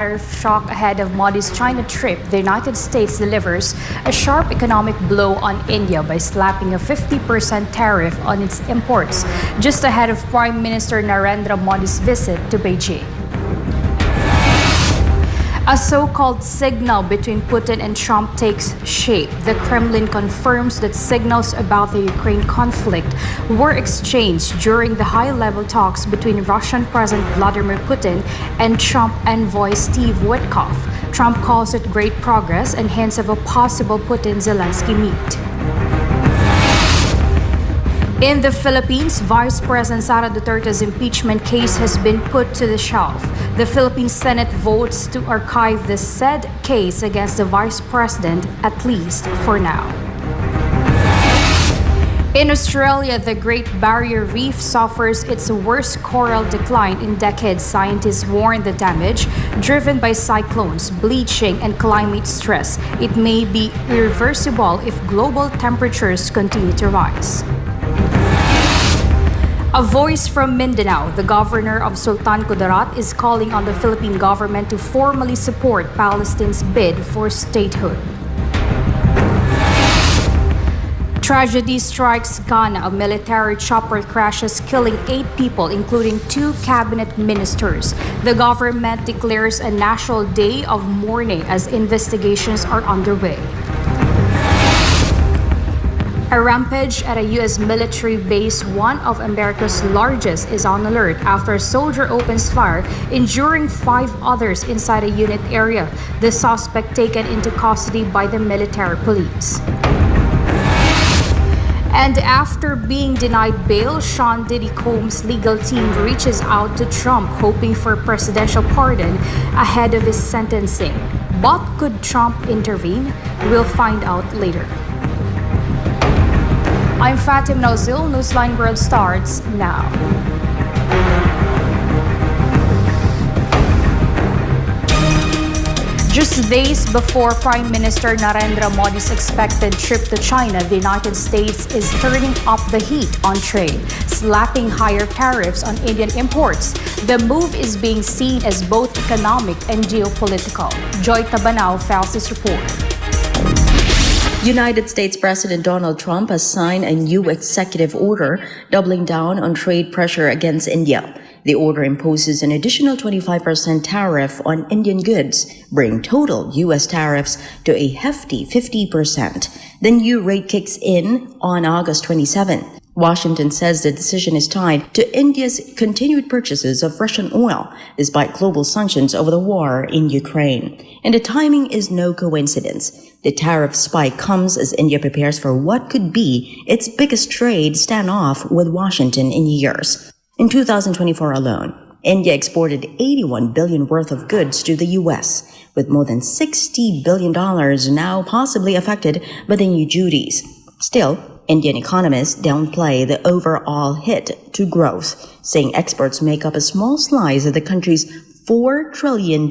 Tariff shock ahead of Modi's China trip, the United States delivers a sharp economic blow on India by slapping a 50% tariff on its imports, just ahead of Prime Minister Narendra Modi's visit to Beijing. A so-called signal between Putin and Trump takes shape. The Kremlin confirms that signals about the Ukraine conflict were exchanged during the high-level talks between Russian President Vladimir Putin and Trump envoy Steve Witkoff. Trump calls it great progress and hints of a possible Putin-Zelensky meet. In the Philippines, Vice President Sara Duterte's impeachment case has been put to the shelf. The Philippine Senate votes to archive the said case against the Vice President, at least for now. In Australia, the Great Barrier Reef suffers its worst coral decline in decades. Scientists warn the damage, driven by cyclones, bleaching, and climate stress, it may be irreversible if global temperatures continue to rise. A voice from Mindanao, the governor of Sultan Kudarat, is calling on the Philippine government to formally support Palestine's bid for statehood. Tragedy strikes Ghana. A military chopper crashes, killing 8 people, including 2 cabinet ministers. The government declares a national day of mourning as investigations are underway. A rampage at a U.S. military base, one of America's largest, is on alert after a soldier opens fire, injuring 5 others inside a unit area. The suspect taken into custody by the military police. And after being denied bail, Sean Diddy Combs' legal team reaches out to Trump, hoping for a presidential pardon ahead of his sentencing. But could Trump intervene? We'll find out later. I'm Fatima Nawzil. Newsline World starts now. Just days before Prime Minister Narendra Modi's expected trip to China, the United States is turning up the heat on trade, slapping higher tariffs on Indian imports. The move is being seen as both economic and geopolitical. Joy Tabanao files this report. United States President Donald Trump has signed a new executive order doubling down on trade pressure against India. The order imposes an additional 25% tariff on Indian goods, bringing total U.S. tariffs to a hefty 50%. The new rate kicks in on August 27. Washington says the decision is tied to India's continued purchases of Russian oil, despite global sanctions over the war in Ukraine. And the timing is no coincidence. The tariff spike comes as India prepares for what could be its biggest trade standoff with Washington in years. In 2024 alone, India exported $81 billion worth of goods to the U.S., with more than $60 billion now possibly affected by the new duties. Still, Indian economists downplay the overall hit to growth, saying exports make up a small slice of the country's $4 trillion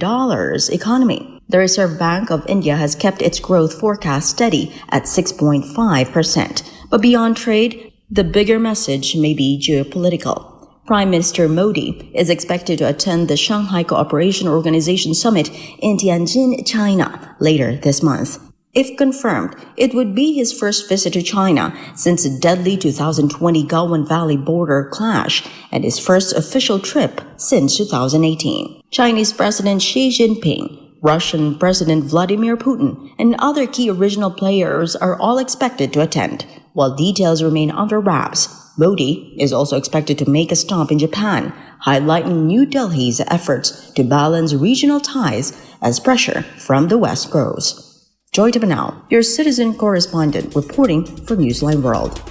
economy. The Reserve Bank of India has kept its growth forecast steady at 6.5%. But beyond trade, the bigger message may be geopolitical. Prime Minister Modi is expected to attend the Shanghai Cooperation Organization Summit in Tianjin, China, later this month. If confirmed, it would be his first visit to China since the deadly 2020 Galwan Valley border clash and his first official trip since 2018. Chinese President Xi Jinping, Russian President Vladimir Putin, and other key regional players are all expected to attend. While details remain under wraps, Modi is also expected to make a stop in Japan, highlighting New Delhi's efforts to balance regional ties as pressure from the West grows. Joy Tabanao, your citizen correspondent, reporting for Newsline World.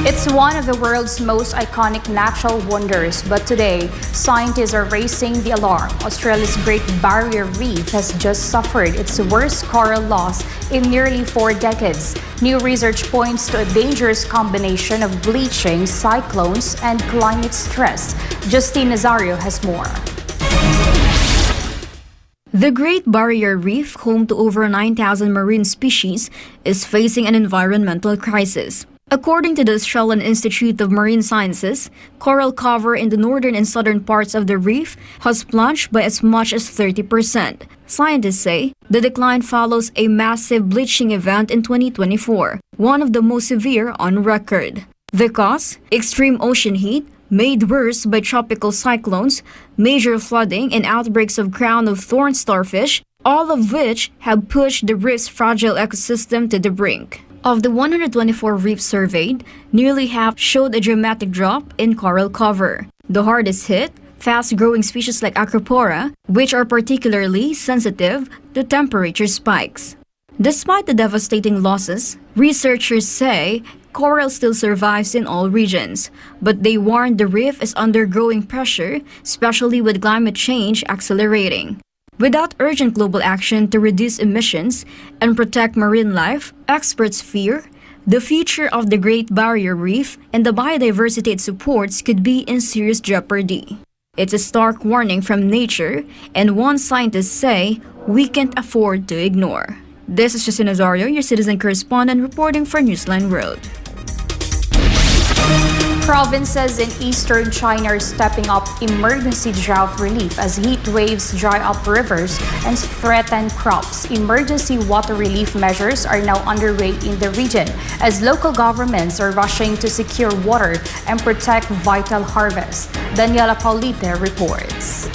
It's one of the world's most iconic natural wonders, but today, scientists are raising the alarm. Australia's Great Barrier Reef has just suffered its worst coral loss in nearly 4 decades. New research points to a dangerous combination of bleaching, cyclones, and climate stress. Justine Nazario has more. The Great Barrier Reef, home to over 9,000 marine species, is facing an environmental crisis. According to the Australian Institute of Marine Sciences, coral cover in the northern and southern parts of the reef has plunged by as much as 30%. Scientists say the decline follows a massive bleaching event in 2024, one of the most severe on record. The cause? Extreme ocean heat, made worse by tropical cyclones, major flooding, and outbreaks of crown of thorn starfish, all of which have pushed the reef's fragile ecosystem to the brink. Of the 124 reefs surveyed, nearly half showed a dramatic drop in coral cover. The hardest hit, fast-growing species like Acropora, which are particularly sensitive to temperature spikes. Despite the devastating losses, researchers say coral still survives in all regions, but they warn the reef is undergoing pressure, especially with climate change accelerating. Without urgent global action to reduce emissions and protect marine life, experts fear the future of the Great Barrier Reef and the biodiversity it supports could be in serious jeopardy. It's a stark warning from nature, and one scientists say we can't afford to ignore. This is Justin Nazario, your citizen correspondent reporting for Newsline World. Provinces in eastern China are stepping up emergency drought relief as heat waves dry up rivers and threaten crops. Emergency water relief measures are now underway in the region as local governments are rushing to secure water and protect vital harvests. Daniela Paulite reports.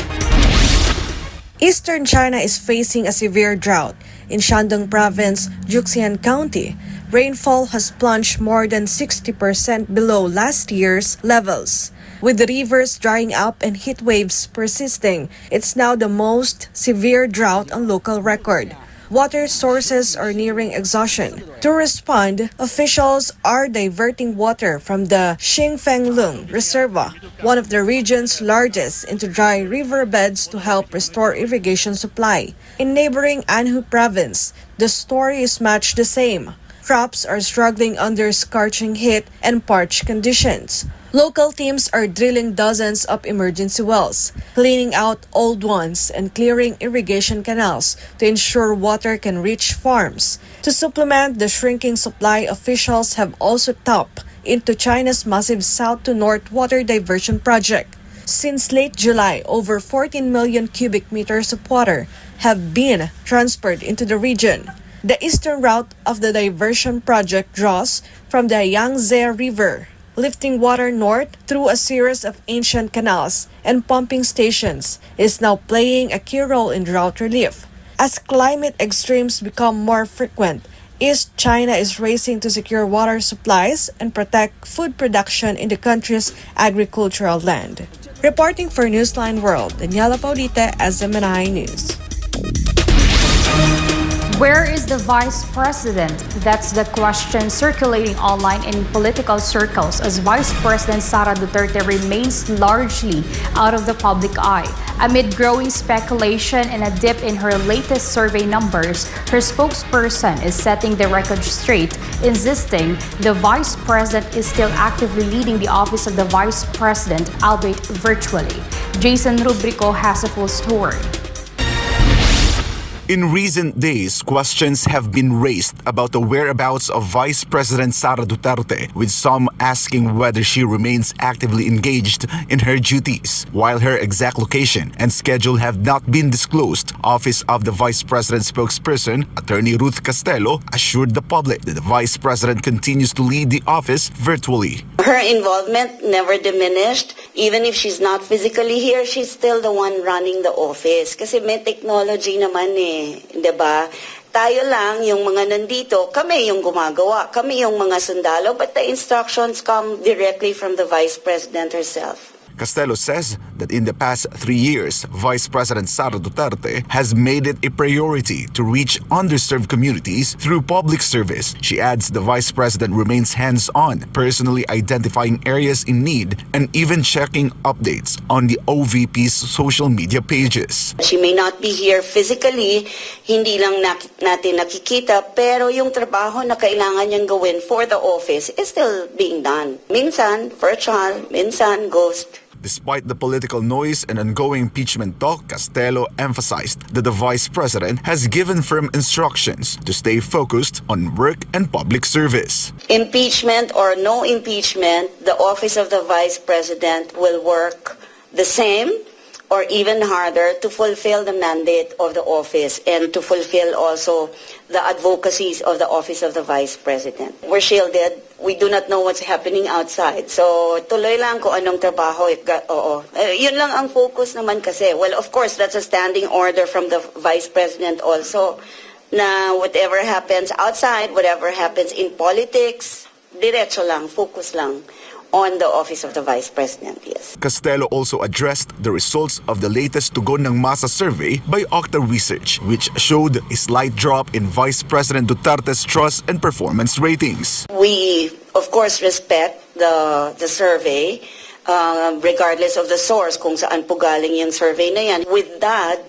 Eastern China is facing a severe drought. In Shandong Province, Juxian County, rainfall has plunged more than 60% below last year's levels. With the rivers drying up and heat waves persisting, it's now the most severe drought on local record. Water sources are nearing exhaustion. To respond, officials are diverting water from the Xingfenglong Reservoir, one of the region's largest, into dry riverbeds to help restore irrigation supply. In neighboring Anhui Province, the story is much the same. Crops are struggling under scorching heat and parched conditions. Local teams are drilling dozens of emergency wells, cleaning out old ones, and clearing irrigation canals to ensure water can reach farms. To supplement the shrinking supply, officials have also tapped into China's massive south-to-north water diversion project. Since late July, over 14 million cubic meters of water have been transferred into the region. The eastern route of the diversion project draws from the Yangtze River, lifting water north through a series of ancient canals and pumping stations, is now playing a key role in drought relief. As climate extremes become more frequent, East China is racing to secure water supplies and protect food production in the country's agricultural land. Reporting for Newsline World, Daniela Paulite, SMNI News. Where is the vice president? That's the question circulating online in political circles as Vice President Sara Duterte remains largely out of the public eye. Amid growing speculation and a dip in her latest survey numbers, her spokesperson is setting the record straight, insisting the vice president is still actively leading the office of the vice president, albeit virtually. Jason Rubrico has a full story. In recent days, questions have been raised about the whereabouts of Vice President Sara Duterte, with some asking whether she remains actively engaged in her duties. While her exact location and schedule have not been disclosed, Office of the Vice President spokesperson, Attorney Ruth Castelo, assured the public that the Vice President continues to lead the office virtually. Her involvement never diminished. Even if she's not physically here, she's still the one running the office. Kasi may technology naman diba? Tayo lang, yung mga nandito, kami yung gumagawa, kami yung mga sundalo, but the instructions come directly from the Vice President herself. Castelo says that in the past 3 years, Vice President Sara Duterte has made it a priority to reach underserved communities through public service. She adds the Vice President remains hands-on, personally identifying areas in need and even checking updates on the OVP's social media pages. She may not be here physically, hindi lang natin nakikita, pero yung trabaho na kailangan niyang gawin for the office is still being done. Minsan virtual, minsan ghost. Despite the political noise and ongoing impeachment talk, Castelo emphasized that the Vice President has given firm instructions to stay focused on work and public service. Impeachment or no impeachment, the office of the Vice President will work the same or even harder to fulfill the mandate of the office and to fulfill also the advocacies of the office of the Vice President. We're shielded. We do not know what's happening outside. So, tuloy lang kung anong trabaho. Yun lang ang focus naman kasi. Well, of course, that's a standing order from the Vice President also na whatever happens outside, whatever happens in politics, diretso lang, focus lang on the office of the Vice President, yes. Castelo also addressed the results of the latest Tugon ng Masa survey by Octa Research, which showed a slight drop in Vice President Duterte's trust and performance ratings. We, of course, respect the survey, regardless of the source, kung saan po galing yung survey na yan. With that,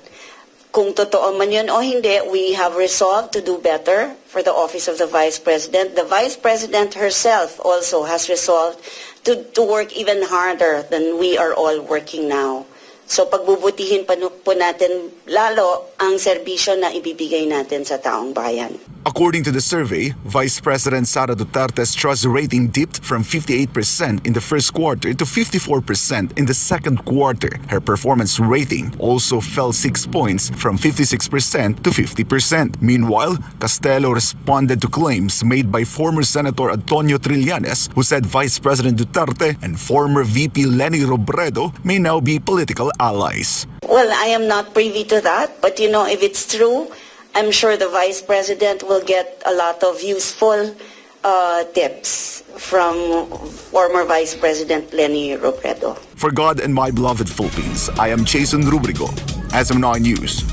kung totoo man yun o hindi, we have resolved to do better for the office of the Vice President. The Vice President herself also has resolved to work even harder than we are all working now. So pagbubutihin pa po natin lalo ang serbisyo na ibibigay natin sa taong bayan. According to the survey, Vice President Sara Duterte's trust rating dipped from 58% in the first quarter to 54% in the second quarter. Her performance rating also fell 6 points from 56% to 50%. Meanwhile, Castelo responded to claims made by former Senator Antonio Trillanes, who said Vice President Duterte and former VP Leni Robredo may now be political allies. Well, I am not privy to that, but you know, if it's true, I'm sure the Vice President will get a lot of useful tips from former Vice President Leni Robredo. For God and my beloved Philippines, I am Jason Rubrigo, SM9 News.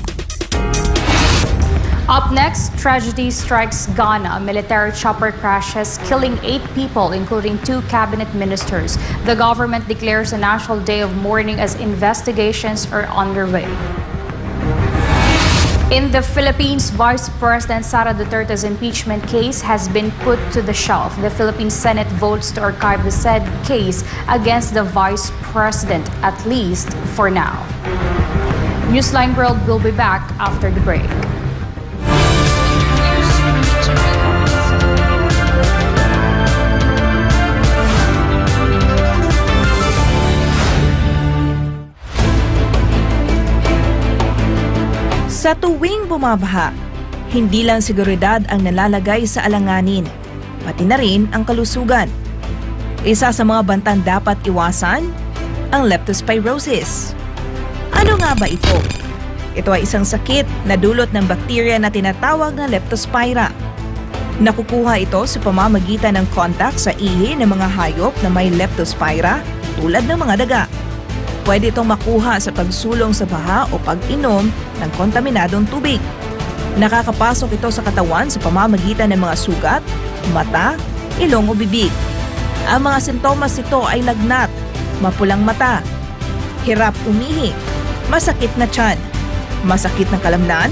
Up next, tragedy strikes Ghana. Military chopper crashes, killing 8 people, including 2 cabinet ministers. The government declares a national day of mourning as investigations are underway. In the Philippines, Vice President Sara Duterte's impeachment case has been put to the shelf. The Philippine Senate votes to archive the said case against the Vice President, at least for now. Newsline World will be back after the break. Sa tuwing bumabaha, hindi lang seguridad ang nalalagay sa alanganin, pati na rin ang kalusugan. Isa sa mga bantang dapat iwasan, ang leptospirosis. Ano nga ba ito? Ito ay isang sakit na dulot ng bakterya na tinatawag na leptospira. Nakukuha ito sa pamamagitan ng kontak sa ihi ng mga hayop na may leptospira tulad ng mga daga. Pwede itong makuha sa pagsulong sa baha o pag-inom ng kontaminadong tubig. Nakakapasok ito sa katawan sa pamamagitan ng mga sugat, mata, ilong o bibig. Ang mga sintomas nito ay lagnat, mapulang mata, hirap umihi, masakit na tiyan, masakit na kalamnan,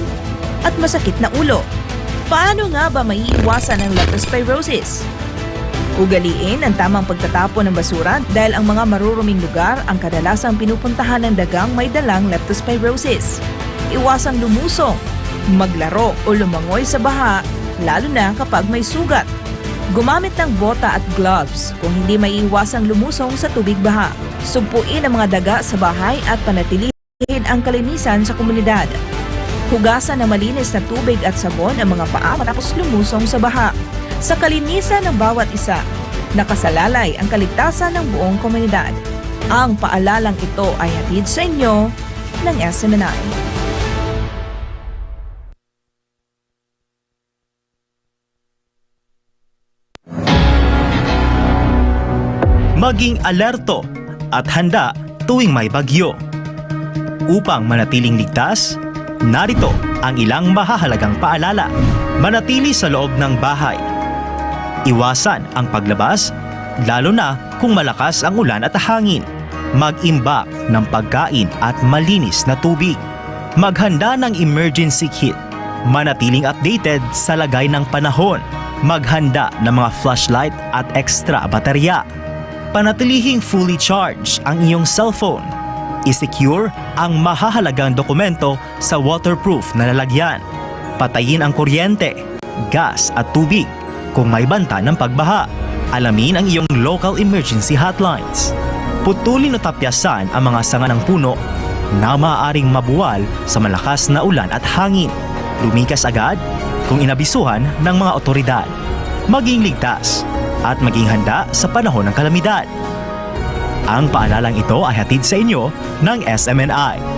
at masakit na ulo. Paano nga ba maiiwasan ang leptospirosis? Ugaliin ang tamang pagtatapon ng basura dahil ang mga maruruming lugar ang kadalasang pinupuntahan ng dagang may dalang leptospirosis. Iwasang lumusong, maglaro o lumangoy sa baha, lalo na kapag may sugat. Gumamit ng bota at gloves kung hindi maiiwasang lumusong sa tubig baha. Sumpuin ang mga daga sa bahay at panatilihin ang kalinisan sa komunidad. Hugasan ng malinis na tubig at sabon ang mga paa matapos lumusong sa baha. Sa kalinisan ng bawat isa, nakasalalay ang kaligtasan ng buong komunidad. Ang paalalang ito ay hatid sa inyo ng SM9. Maging alerto at handa tuwing may bagyo. Upang manatiling ligtas, narito ang ilang mahahalagang paalala. Manatili sa loob ng bahay. Iwasan ang paglabas, lalo na kung malakas ang ulan at hangin. Mag-imbak ng pagkain at malinis na tubig. Maghanda ng emergency kit. Manatiling updated sa lagay ng panahon. Maghanda ng mga flashlight at extra baterya. Panatilihing fully charged ang iyong cellphone. I-secure ang mahahalagang dokumento sa waterproof na lalagyan. Patayin ang kuryente, gas at tubig kung may banta ng pagbaha. Alamin ang iyong local emergency hotlines. Putulin o tapyasan ang mga sanga ng puno na maaaring mabuwal sa malakas na ulan at hangin. Lumikas agad kung inabisuhan ng mga otoridad. Maging ligtas at maging handa sa panahon ng kalamidad. Ang paalalang ito ay hatid sa inyo ng SMNI.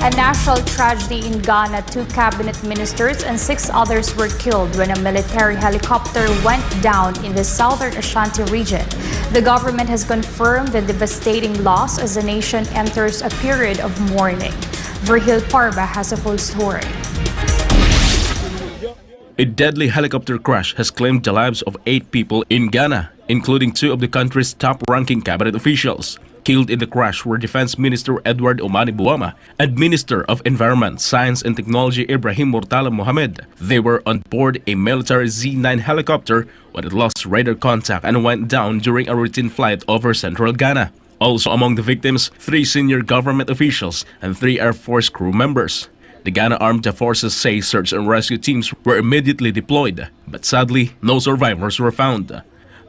A national tragedy in Ghana. 2 cabinet ministers and 6 others were killed when a military helicopter went down in the southern Ashanti region. The government has confirmed the devastating loss as the nation enters a period of mourning. Virgil Parba has a full story. A deadly helicopter crash has claimed the lives of 8 people in Ghana, including 2 of the country's top-ranking cabinet officials. Killed in the crash were Defense Minister Edward Omani Buama and Minister of Environment, Science and Technology Ibrahim Murtala Mohamed. They were on board a military Z-9 helicopter when it lost radar contact and went down during a routine flight over central Ghana. Also among the victims, 3 senior government officials and 3 Air Force crew members. The Ghana Armed Forces say search and rescue teams were immediately deployed, but sadly, no survivors were found.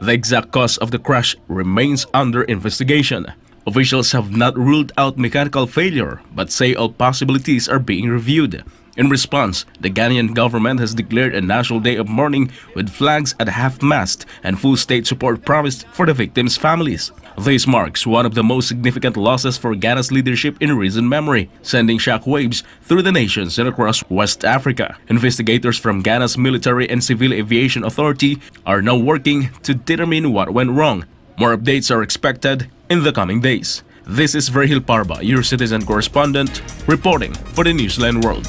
The exact cause of the crash remains under investigation. Officials have not ruled out mechanical failure, but say all possibilities are being reviewed. In response, the Ghanaian government has declared a national day of mourning with flags at half-mast and full state support promised for the victims' families. This marks one of the most significant losses for Ghana's leadership in recent memory, sending shockwaves through the nations and across West Africa. Investigators from Ghana's Military and Civil Aviation Authority are now working to determine what went wrong. More updates are expected in the coming days. This is Virgil Parba, your citizen correspondent, reporting for the Newsline World.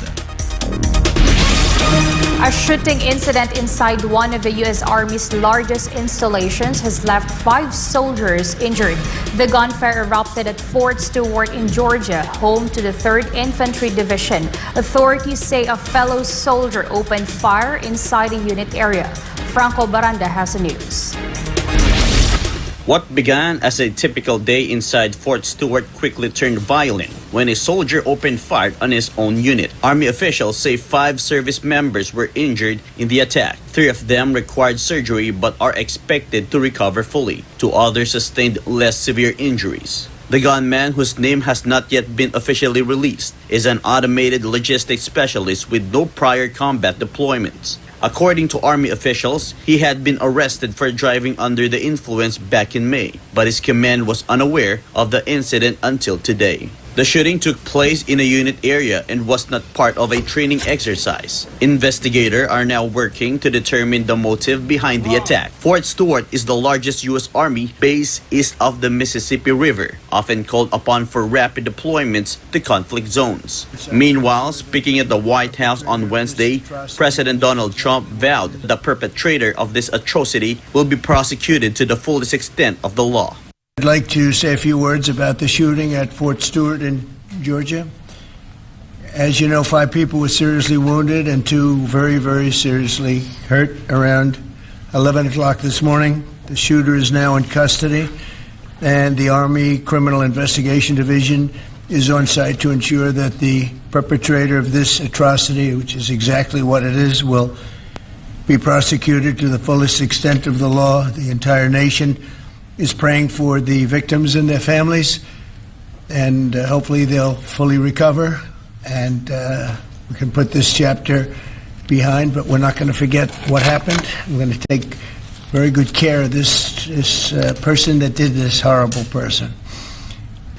A shooting incident inside one of the U.S. Army's largest installations has left 5 soldiers injured. The gunfire erupted at Fort Stewart in Georgia, home to the 3rd Infantry Division. Authorities say a fellow soldier opened fire inside a unit area. Franco Baranda has the news. What began as a typical day inside Fort Stewart quickly turned violent when a soldier opened fire on his own unit. Army officials say 5 service members were injured in the attack. 3 of them required surgery but are expected to recover fully. 2 others sustained less severe injuries. The gunman, whose name has not yet been officially released, is an automated logistics specialist with no prior combat deployments. According to Army officials, he had been arrested for driving under the influence back in May, but his command was unaware of the incident until today. The shooting took place in a unit area and was not part of a training exercise. Investigators are now working to determine the motive behind the attack. Fort Stewart is the largest U.S. Army base east of the Mississippi River, often called upon for rapid deployments to conflict zones. Meanwhile, speaking at the White House on Wednesday, President Donald Trump vowed the perpetrator of this atrocity will be prosecuted to the fullest extent of the law. I'd like to say a few words about the shooting at Fort Stewart in Georgia. As you know, 5 people were seriously wounded and 2 very, very seriously hurt around 11 o'clock this morning. The shooter is now in custody, and the Army Criminal Investigation Division is on site to ensure that the perpetrator of this atrocity, which is exactly what it is, will be prosecuted to the fullest extent of the law. The entire nation is praying for the victims and their families, and hopefully they'll fully recover, and we can put this chapter behind, but we're not going to forget what happened. We're going to take very good care of this person that did this horrible person.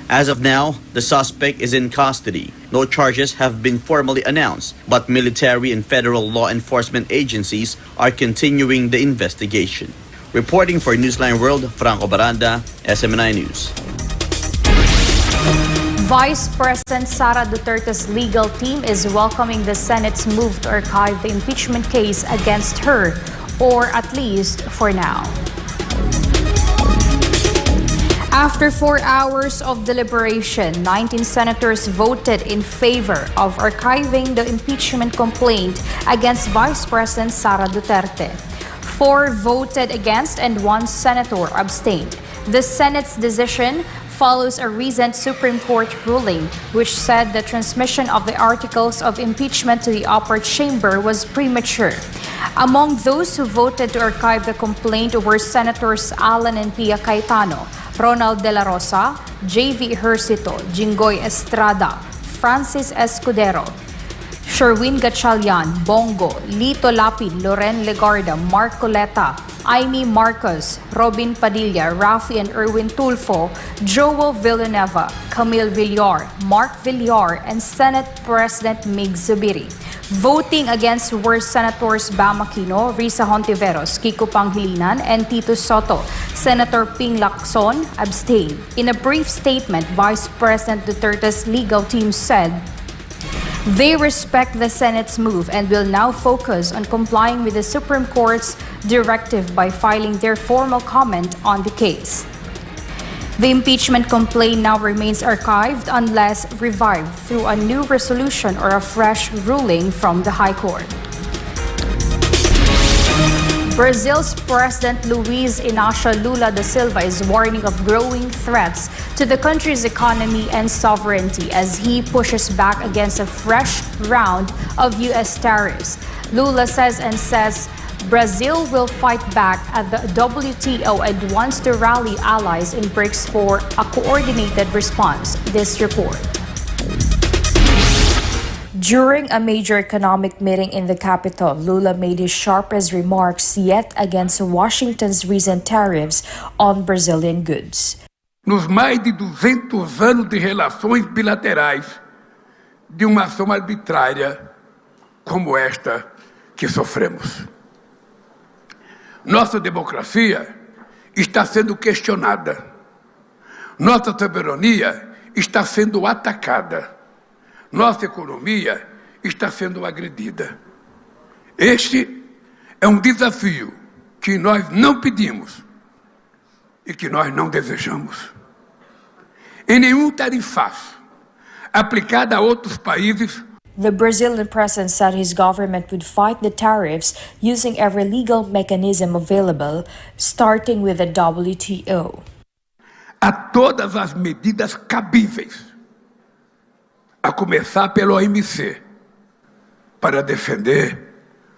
As of now, the suspect is in custody. No charges have been formally announced, but military and federal law enforcement agencies are continuing the investigation. Reporting for Newsline World, Franco Baranda, SMNI News. Vice President Sara Duterte's legal team is welcoming the Senate's move to archive the impeachment case against her, or at least for now. After 4 hours of deliberation, 19 senators voted in favor of archiving the impeachment complaint against Vice President Sara Duterte. 4 voted against and 1 senator abstained. The Senate's decision follows a recent Supreme Court ruling which said the transmission of the articles of impeachment to the upper chamber was premature. Among those who voted to archive the complaint were Senators Alan and Pia Cayetano, Ronald De La Rosa, J.V. Ejercito, Jinggoy Estrada, Francis Escudero, Sherwin Gatchalian, Bongo, Lito Lapid, Loren Legarda, Mark Coleta, Aimee Marcos, Robin Padilla, Rafi and Erwin Tulfo, Joel Villanueva, Camille Villar, Mark Villar, and Senate President Mig Zubiri. Voting against were Senators Bam Aquino, Risa Hontiveros, Kiko Pangilinan, and Tito Soto. Senator Ping Lacson abstained. In a brief statement, Vice President Duterte's legal team said, they respect the Senate's move and will now focus on complying with the Supreme Court's directive by filing their formal comment on the case. The impeachment complaint now remains archived unless revived through a new resolution or a fresh ruling from the High Court. Brazil's President Luiz Inácio Lula da Silva is warning of growing threats to the country's economy and sovereignty as he pushes back against a fresh round of U.S. tariffs. Lula says Brazil will fight back at the WTO and wants to rally allies in BRICS for a coordinated response. This report. During a major economic meeting in the capital, Lula made his sharpest remarks yet against Washington's recent tariffs on Brazilian goods. Nos mais de 200 anos de relações bilaterais de uma ação arbitrária como esta que sofremos. Nossa democracia está sendo questionada. Nossa soberania está sendo atacada. Nossa economia está sendo agredida. Este é um desafio que nós não pedimos e que nós não desejamos. Em nenhum tarifaço aplicado a outros países. The Brazilian president said his government would fight the tariffs using every legal mechanism available, starting with the WTO. A todas as medidas cabíveis, a começar pelo OMC, para defender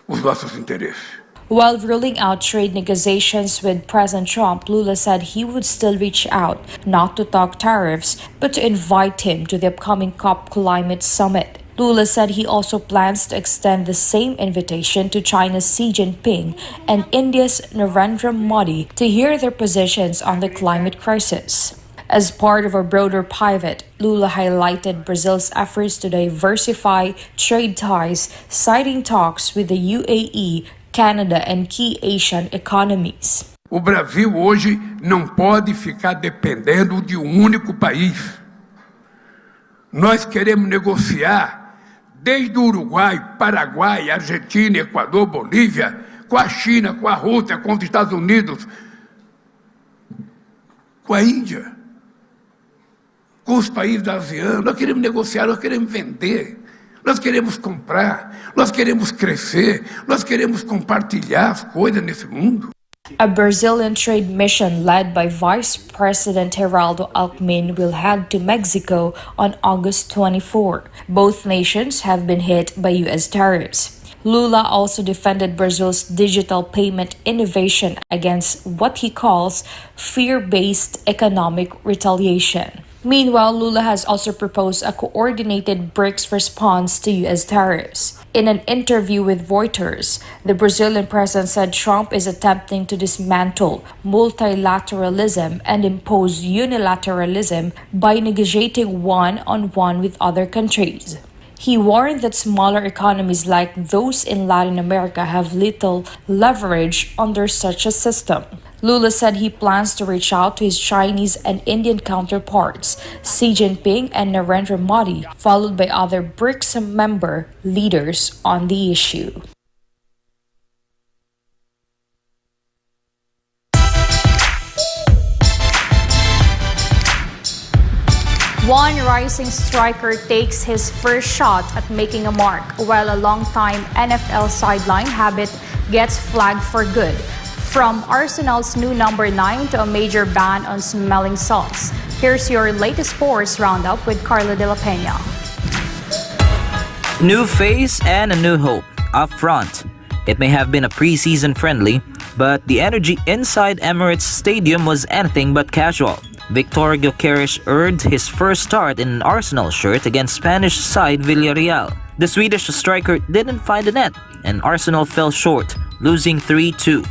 os nossos interesses. While ruling out trade negotiations with President Trump, Lula said he would still reach out, not to talk tariffs, but to invite him to the upcoming COP Climate Summit. Lula said he also plans to extend the same invitation to China's Xi Jinping and India's Narendra Modi to hear their positions on the climate crisis. As part of a broader pivot, Lula highlighted Brazil's efforts to diversify trade ties, citing talks with the UAE, Canada, and key Asian economies. O Brasil hoje não pode ficar dependendo de um único país. Nós queremos negociar desde o Uruguai, Paraguai, Argentina, Equador, Bolívia, com a China, com a Rússia, com os Estados Unidos, com a Índia, com os países asianos. Nós queremos negociar, nós queremos vender, nós queremos comprar, nós queremos crescer, nós queremos compartilhar as coisas nesse mundo. A Brazilian trade mission led by Vice President Geraldo Alckmin will head to Mexico on August 24. Both nations have been hit by U.S. tariffs. Lula also defended Brazil's digital payment innovation against what he calls fear-based economic retaliation. Meanwhile, Lula has also proposed a coordinated BRICS response to U.S. tariffs. In an interview with Reuters, the Brazilian president said Trump is attempting to dismantle multilateralism and impose unilateralism by negotiating one-on-one with other countries. He warned that smaller economies like those in Latin America have little leverage under such a system. Lula said he plans to reach out to his Chinese and Indian counterparts, Xi Jinping and Narendra Modi, followed by other BRICS member leaders on the issue. One rising striker takes his first shot at making a mark, while a long-time NFL sideline habit gets flagged for good. From Arsenal's new number 9 to a major ban on smelling salts. Here's your latest sports roundup with Carla De La Peña. New face and a new hope up front. It may have been a preseason friendly, but the energy inside Emirates Stadium was anything but casual. Victor Gyökeres earned his first start in an Arsenal shirt against Spanish side Villarreal. The Swedish striker didn't find the net, and Arsenal fell short, losing 3-2.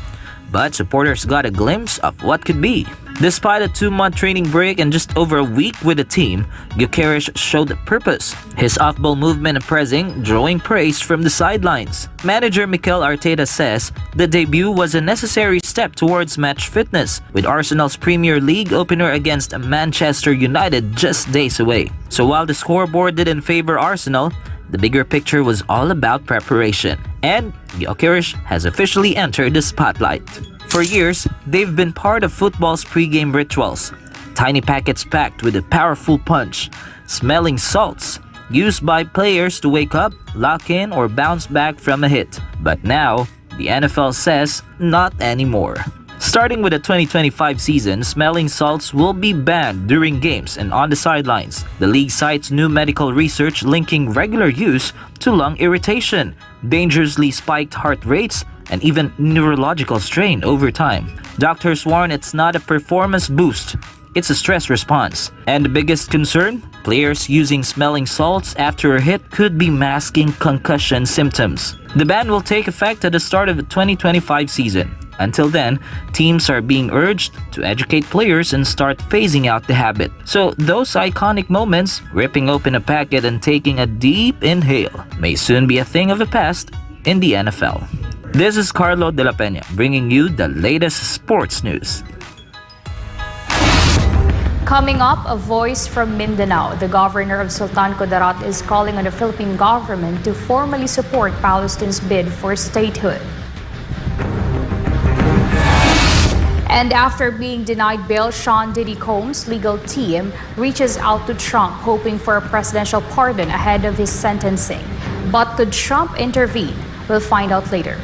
But supporters got a glimpse of what could be. Despite a 2-month training break and just over a week with the team, Gyökeres showed purpose. His off-ball movement and pressing drawing praise from the sidelines. Manager Mikel Arteta says the debut was a necessary step towards match fitness, with Arsenal's Premier League opener against Manchester United just days away. So while the scoreboard didn't favor Arsenal, the bigger picture was all about preparation, and Gyökeres has officially entered the spotlight. For years, they've been part of football's pre-game rituals. Tiny packets packed with a powerful punch, smelling salts, used by players to wake up, lock in, or bounce back from a hit. But now, the NFL says not anymore. Starting with the 2025 season, smelling salts will be banned during games and on the sidelines. The league cites new medical research linking regular use to lung irritation, dangerously spiked heart rates, and even neurological strain over time. Doctors warn it's not a performance boost, it's a stress response. And the biggest concern? Players using smelling salts after a hit could be masking concussion symptoms. The ban will take effect at the start of the 2025 season. Until then, teams are being urged to educate players and start phasing out the habit. So those iconic moments, ripping open a packet and taking a deep inhale, may soon be a thing of the past in the NFL. This is Carlo De La Peña bringing you the latest sports news. Coming up, a voice from Mindanao. The governor of Sultan Kudarat is calling on the Philippine government to formally support Palestine's bid for statehood. And after being denied bail, Diddy Combs' legal team reaches out to Trump hoping for a presidential pardon ahead of his sentencing. But could Trump intervene? We'll find out later.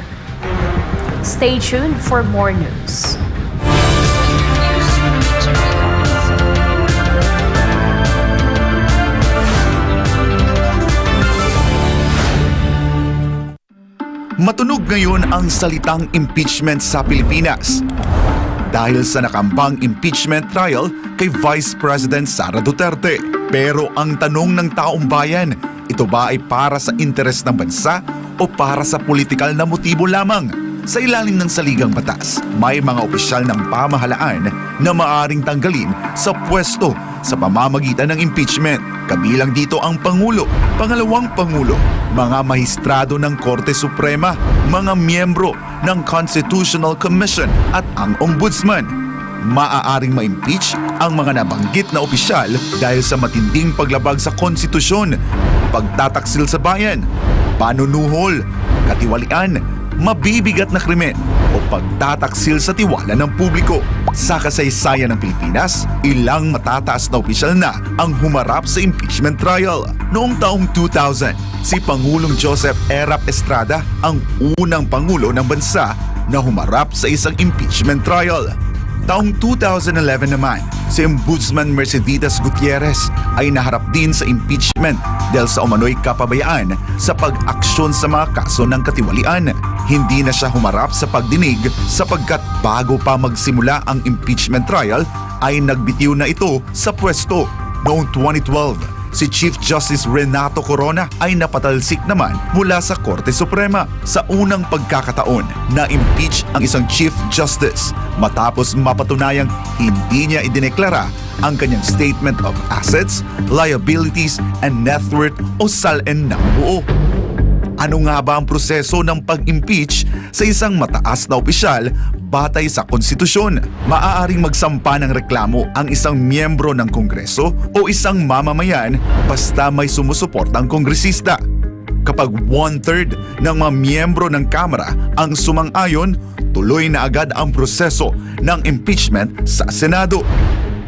Stay tuned for more news. Matunog ngayon ang salitang impeachment sa Pilipinas dahil sa nakambang impeachment trial kay Vice President Sara Duterte. Pero ang tanong ng taong bayan, ito ba ay para sa interes ng bansa o para sa politikal na motibo lamang? Sa ilalim ng saligang batas, may mga opisyal ng pamahalaan na maaring tanggalin sa pwesto sa pamamagitan ng impeachment. Kabilang dito ang Pangulo, Pangalawang Pangulo, mga mahistrado ng Korte Suprema, mga miyembro ng Constitutional Commission at ang Ombudsman. Maaaring ma-impeach ang mga nabanggit na opisyal dahil sa matinding paglabag sa konstitusyon, pagtataksil sa bayan, panunuhol, katiwalian, mabibigat na krimen o pagtataksil sa tiwala ng publiko. Sa kasaysayan ng Pilipinas, ilang matataas na opisyal na ang humarap sa impeachment trial. Noong taong 2000, si Pangulong Joseph Erap Estrada ang unang pangulo ng bansa na humarap sa isang impeachment trial. Taong 2011 naman, si Ombudsman Mercedes Gutierrez ay naharap din sa impeachment dahil sa umano'y kapabayaan sa pag-aksyon sa mga kaso ng katiwalian. Hindi na siya humarap sa pagdinig sapagkat bago pa magsimula ang impeachment trial ay nagbitiw na ito sa pwesto. Noong 2012, si Chief Justice Renato Corona ay napatalsik naman mula sa Korte Suprema sa unang pagkakataon na impeach ang isang Chief Justice matapos mapatunayang hindi niya idineklara ang kanyang Statement of Assets, Liabilities, and Net Worth o SALN ng buo. Ano nga ba ang proseso ng pag-impeach sa isang mataas na opisyal batay sa konstitusyon? Maaaring magsampa ng reklamo ang isang miyembro ng Kongreso o isang mamamayan basta may sumusuportang kongresista. Kapag 1/3 ng mga miyembro ng Kamara ang sumang-ayon, tuloy na agad ang proseso ng impeachment sa Senado.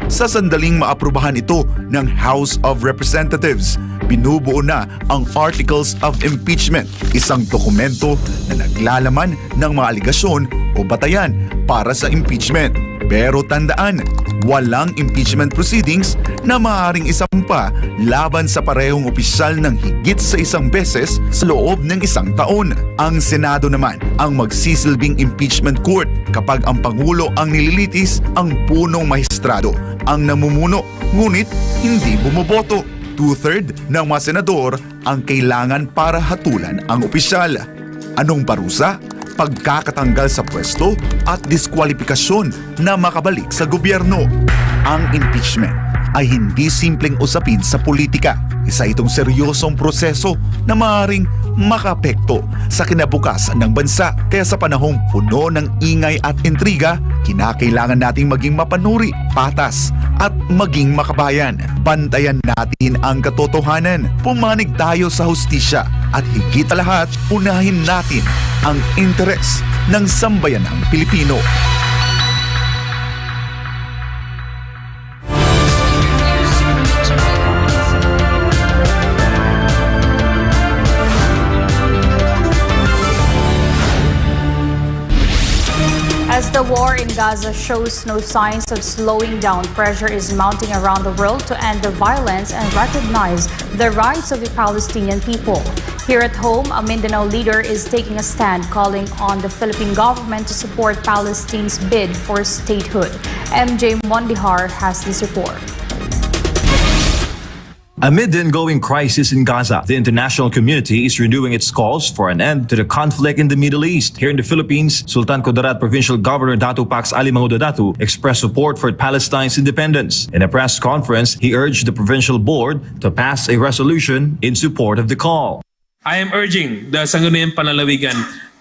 sa sandaling maaprubahan ito ng House of Representatives. Binubuo na ang Articles of Impeachment, isang dokumento na naglalaman ng mga aligasyon o batayan para sa impeachment. Pero tandaan, walang impeachment proceedings na maaaring isampa laban sa parehong opisyal ng higit sa isang beses sa loob ng isang taon. Ang Senado naman ang magsisilbing impeachment court kapag ang Pangulo ang nililitis, ang punong mahistrado ang namumuno, ngunit hindi bumoboto. 2/3 ng mga senador ang kailangan para hatulan ang opisyal. Anong parusa? Pagkakatanggal sa pwesto at diskwalipikasyon na makabalik sa gobyerno. Ang impeachment ay hindi simpleng usapin sa politika. Isa itong seryosong proseso na maaaring makaapekto sa kinabukasan ng bansa. Kaya sa panahong puno ng ingay at intriga, kinakailangan nating maging mapanuri, patas at maging makabayan. Bantayan natin ang katotohanan, pumanig tayo sa hustisya at higit sa lahat, unahin natin ang interes ng sambayanang Pilipino. As the war in Gaza shows no signs of slowing down, pressure is mounting around the world to end the violence and recognize the rights of the Palestinian people. Here at home, a Mindanao leader is taking a stand, calling on the Philippine government to support Palestine's bid for statehood. MJ Mondihar has this report. Amid the ongoing crisis in Gaza, the international community is renewing its calls for an end to the conflict in the Middle East. Here in the Philippines, Sultan Kudarat Provincial Governor Datu Pax Ali Mangudadatu expressed support for Palestine's independence. In a press conference, he urged the provincial board to pass a resolution in support of the call. I am urging the Sangguniang Panlalawigan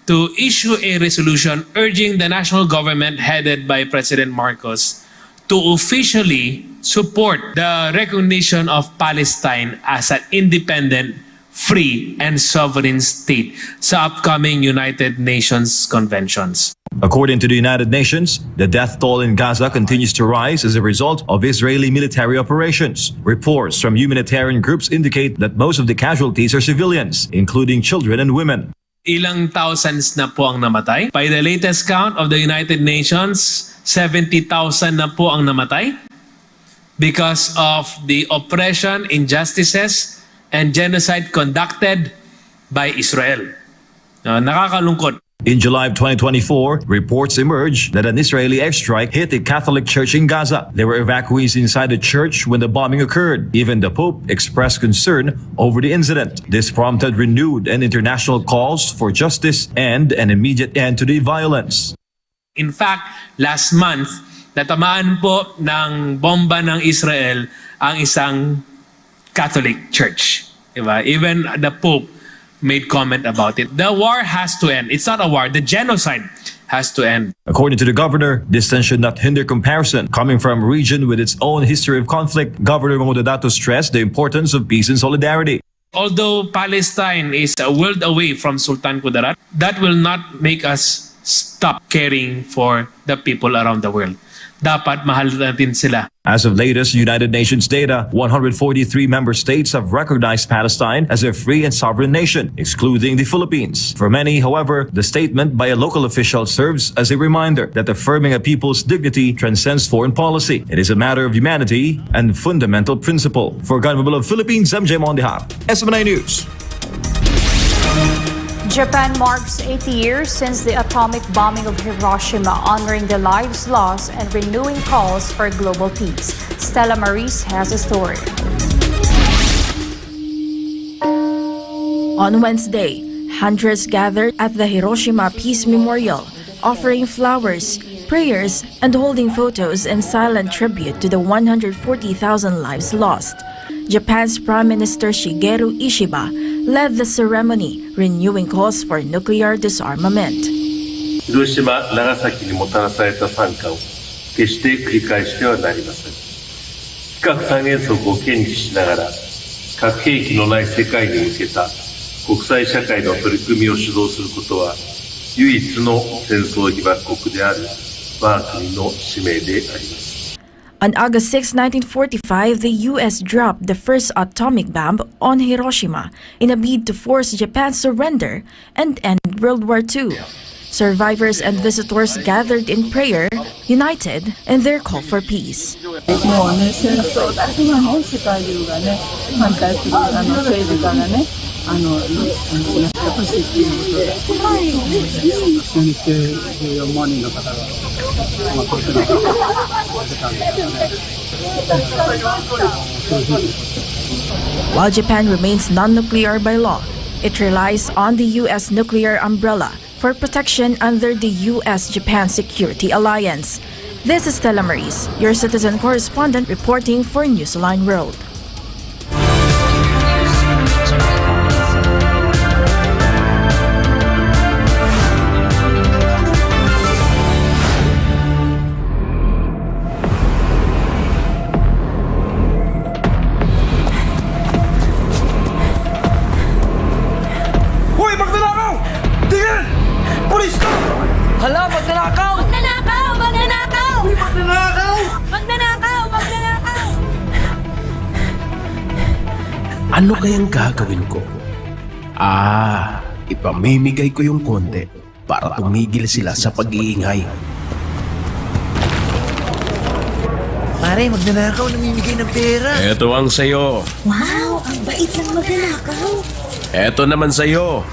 to issue a resolution urging the national government headed by President Marcos to officially support the recognition of Palestine as an independent, free, and sovereign state sa upcoming United Nations conventions. According to the United Nations, the death toll in Gaza continues to rise as a result of Israeli military operations. Reports from humanitarian groups indicate that most of the casualties are civilians, including children and women. Ilang thousands na po ang namatay. By the latest count of the United Nations, 70,000 na po ang namatay because of the oppression, injustices, and genocide conducted by Israel. Nakakalungkot. In July of 2024, reports emerged that an Israeli airstrike hit a Catholic church in Gaza. There were evacuees inside the church when the bombing occurred. Even the Pope expressed concern over the incident. This prompted renewed and international calls for justice and an immediate end to the violence. In fact, last month, natamaan po ng bomba ng Israel ang isang Catholic church. Diba? Even the Pope made comment about it. The war has to end. It's not a war. The genocide has to end. According to the governor, this should not hinder comparison. Coming from a region with its own history of conflict, Governor Mangudadatu stressed the importance of peace and solidarity. Although Palestine is a world away from Sultan Kudarat, that will not make us stop caring for the people around the world. Dapat mahal natin sila. As of latest United Nations data, 143 member states have recognized Palestine as a free and sovereign nation, excluding the Philippines. For many, however, the statement by a local official serves as a reminder that affirming a people's dignity transcends foreign policy. It is a matter of humanity and fundamental principle. For Government of Philippines, MJ Mondihar, SMNI News. Japan marks 80 years since the atomic bombing of Hiroshima, honoring the lives lost and renewing calls for global peace. Stella Maris has a story. On Wednesday, hundreds gathered at the Hiroshima Peace Memorial, offering flowers, prayers, and holding photos in silent tribute to the 140,000 lives lost. Japan's Prime Minister Shigeru Ishiba led the ceremony, renewing calls for nuclear disarmament. 広島、長崎にもたらされた惨禍を決して繰り返してはなりません。非核三原則を堅持しながら、核兵器のない世界に向けた国際社会の取り組みを主導することは、唯一の戦争被爆国である我が国の使命であります。On August 6, 1945, the U.S. dropped the first atomic bomb on Hiroshima in a bid to force Japan's surrender and end World War II. Survivors and visitors gathered in prayer, united in their call for peace. While Japan remains non-nuclear by law, it relies on the U.S. nuclear umbrella for protection under the U.S.-Japan Security Alliance. This is Stella Maris, your citizen correspondent reporting for Newsline World. Hala, magnanakaw! Magnanakaw! Magnanakaw! Uy, magnanakaw! Magnanakaw! Magnanakaw! Ano kayang gagawin ko? Ipamimigay ko yung konti para tumigil sila sa pag-iingay. Pare, magnanakaw, namimigay ng pera. Ito ang sayo. Wow! Ang bait ng magnanakaw! Ito naman sayo.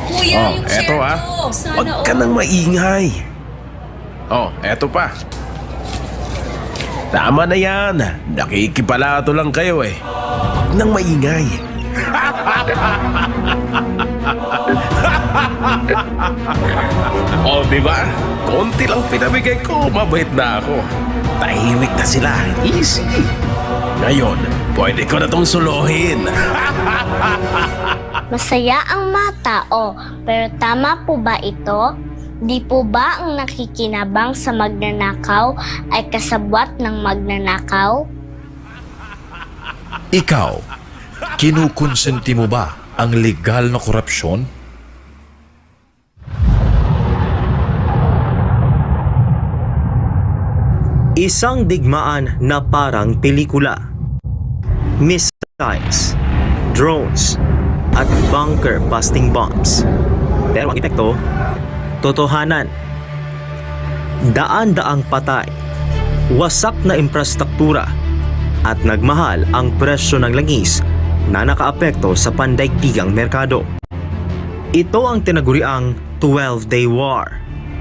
Kuya, yung eto share ko. Sana Huwag ka nang maingay. Eto pa. Tama na yan. Nakikipalato lang kayo eh. Huwag nang maingay. Diba? Konti lang pinamigay ko. Mabait na ako. Tahimik na sila. Easy. Ngayon, pwede ko na tong suluhin. Masaya ang mga tao, pero tama po ba ito? Di po ba ang nakikinabang sa magnanakaw ay kasabwat ng magnanakaw? Ikaw, kinukonsenti mo ba ang legal na korupsyon? Isang digmaan na parang pelikula. Missiles, drones, at bunker-busting bombs. Pero ang epekto, totohanan. Daan-daang patay, wasak na infrastruktura, at nagmahal ang presyo ng langis na nakaapekto sa pandaigdigang merkado. Ito ang tinaguriang 12-day war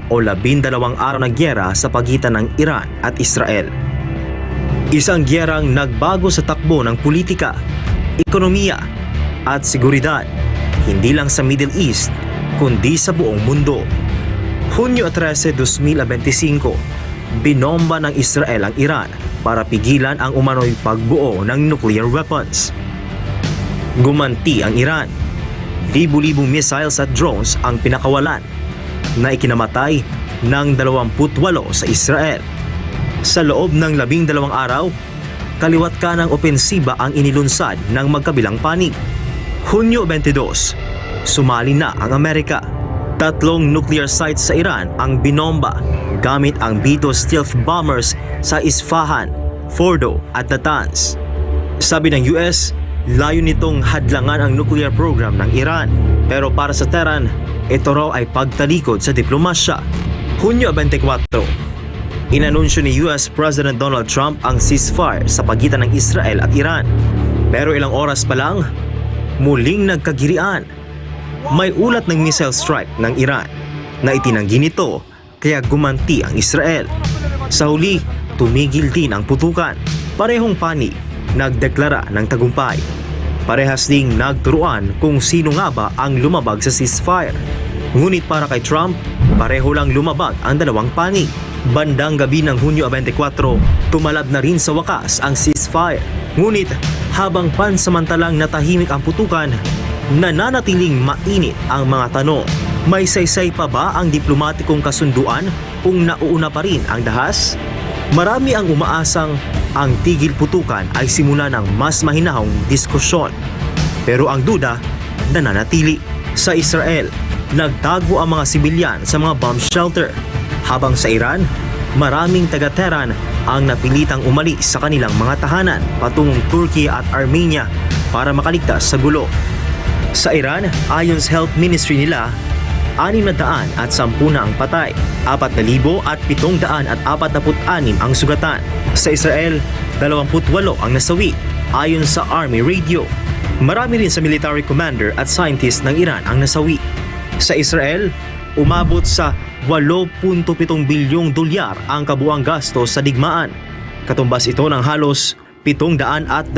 o 12 araw na gyera sa pagitan ng Iran at Israel. Isang gyerang nagbago sa takbo ng politika, ekonomiya, at seguridad, hindi lang sa Middle East, kundi sa buong mundo. Hunyo 13, 2025, binomba ng Israel ang Iran para pigilan ang umano'y pagbuo ng nuclear weapons. Gumanti ang Iran. Libu-libong missiles at drones ang pinakawalan na ikinamatay ng 28 sa Israel. Sa loob ng 12 araw, kaliwat kanang opensiba ang inilunsad ng magkabilang panig. Hunyo 22, sumali na ang Amerika. 3 nuclear sites sa Iran ang binomba gamit ang B-2 stealth bombers sa Isfahan, Fordo at Natanz. Sabi ng US, layo nitong hadlangan ang nuclear program ng Iran. Pero para sa Tehran, ito raw ay pagtalikod sa diplomasya. Hunyo 24, inanunsyo ni US President Donald Trump ang ceasefire sa pagitan ng Israel at Iran. Pero ilang oras pa lang, muling nagkagirian. May ulat ng missile strike ng Iran na itinanggi nito kaya gumanti ang Israel. Sa huli, tumigil din ang putukan. Parehong panig nagdeklara ng tagumpay. Parehas ding nagturuan kung sino nga ba ang lumabag sa ceasefire. Ngunit para kay Trump, pareho lang lumabag ang dalawang panig. Bandang gabi ng Hunyo 24, tumalab na rin sa wakas ang ceasefire. Ngunit habang pansamantalang natahimik ang putukan, nananatiling mainit ang mga tanong. May saysay pa ba ang diplomatikong kasunduan kung nauuna pa rin ang dahas? Marami ang umaasang ang tigil putukan ay simula ng mas mahinahong diskusyon. Pero ang duda nananatili. Sa Israel, nagtago ang mga sibilyan sa mga bomb shelter, habang sa Iran, maraming taga-Tehran ang napilitang umalis sa kanilang mga tahanan patungong Turkey at Armenia para makaligtas sa gulo. Sa Iran, ayon sa Health Ministry nila, 610 na ang patay, 4,746 ang sugatan. Sa Israel, 28 ang nasawi, ayon sa Army Radio. Marami rin sa military commander at scientist ng Iran ang nasawi. Sa Israel, umabot sa 8.7 bilyong dolyar ang kabuang gastos sa digmaan. Katumbas ito ng halos 725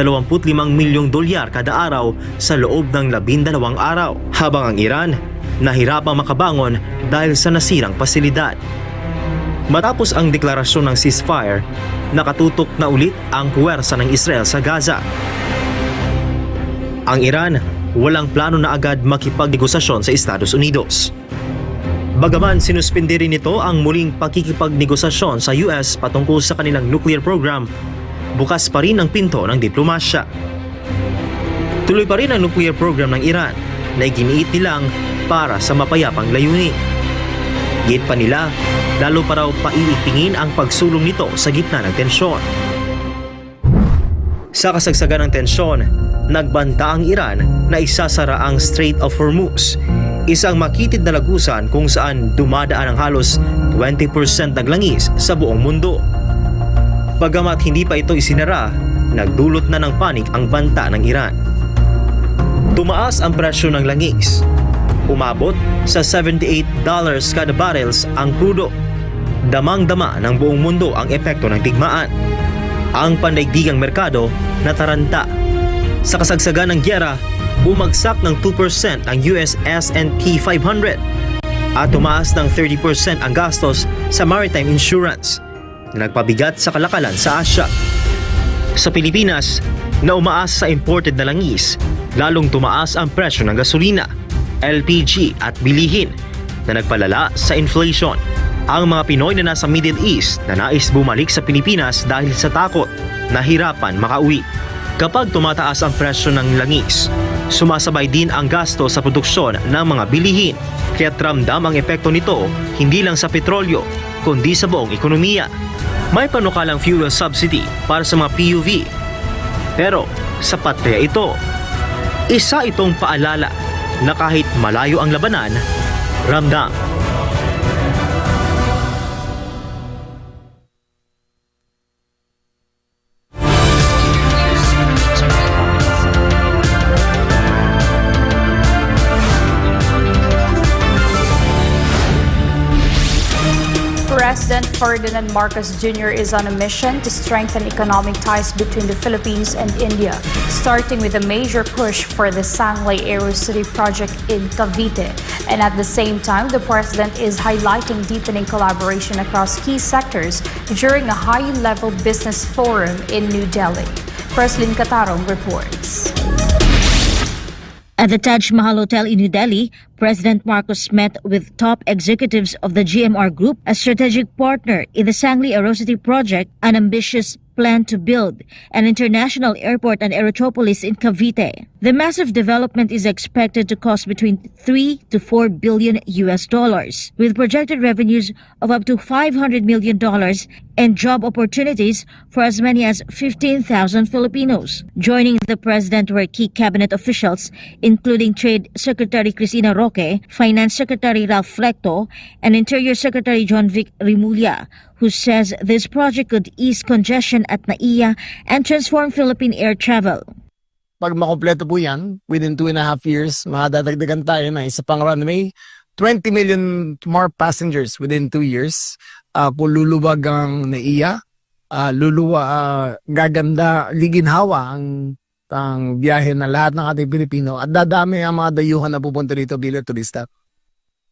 milyong dolyar kada araw sa loob ng 12 araw. Habang ang Iran, nahirapang makabangon dahil sa nasirang pasilidad. Matapos ang deklarasyon ng ceasefire, nakatutok na ulit ang puwersa ng Israel sa Gaza. Ang Iran, walang plano na agad makipagnegosasyon sa Estados Unidos. Bagaman sinuspindi rin nito ang muling pakikipagnegosasyon sa US patungkol sa kanilang nuclear program, bukas pa rin ang pinto ng diplomasya. Tuloy pa rin ang nuclear program ng Iran na iginiit nilang para sa mapayapang layunin. Git pa nila, lalo pa raw paiitingin ang pagsulong nito sa gitna ng tensyon. Sa kasagsagan ng tensyon, nagbanta ang Iran na isasara ang Strait of Hormuz, isang makitid na lagusan kung saan dumadaan ang halos 20% ng langis sa buong mundo. Bagamat hindi pa ito isinara, nagdulot na ng panik ang banta ng Iran. Tumaas ang presyo ng langis. Umabot sa $78 kada barrels ang crudo. Damang-dama ng buong mundo ang epekto ng digmaan. Ang pandaigdigang merkado nataranta. Sa kasagsagan ng gyera, bumagsak ng 2% ang US S&P 500 at tumaas ng 30% ang gastos sa maritime insurance na nagpabigat sa kalakalan sa Asya. Sa Pilipinas, na umaas sa imported na langis, lalong tumaas ang presyo ng gasolina, LPG at bilihin na nagpalala sa inflation. Ang mga Pinoy na nasa Middle East na nais bumalik sa Pilipinas dahil sa takot, nahirapan makauwi. Kapag tumataas ang presyo ng langis, sumasabay din ang gasto sa produksyon ng mga bilihin, kaya't ramdam ang epekto nito hindi lang sa petrolyo, kundi sa buong ekonomiya. May panukalang fuel subsidy para sa mga PUV, pero sapat kaya ito? Isa itong paalala na kahit malayo ang labanan, ramdam. President Ferdinand Marcos Jr. is on a mission to strengthen economic ties between the Philippines and India, starting with a major push for the Sanglay Aerocity project in Cavite. And at the same time, the president is highlighting deepening collaboration across key sectors during a high-level business forum in New Delhi. Preslyn Catarong reports. At the Taj Mahal Hotel in New Delhi, President Marcos met with top executives of the GMR Group, a strategic partner in the Sanglay Aerocity project, an ambitious plan to build an international airport and aerotropolis in Cavite. The massive development is expected to cost between $3 to $4 billion, with projected revenues of up to $500 million and job opportunities for as many as 15,000 Filipinos. Joining the president were key cabinet officials, including Trade Secretary Cristina Roque, Finance Secretary Ralph Flecto, and Interior Secretary John Vic Rimulya, who says this project could ease congestion at NAIA and transform Philippine air travel. Pag makompleto po yan, within 2.5 years, makadadagdagan tayo na isa pang runway, 20 million more passengers within 2 years. Lulubag ang NAIA, gaganda, liginhawa ang biyahe na lahat ng ating Pilipino at dadami ang mga dayuhan na pupunta dito bilang turista.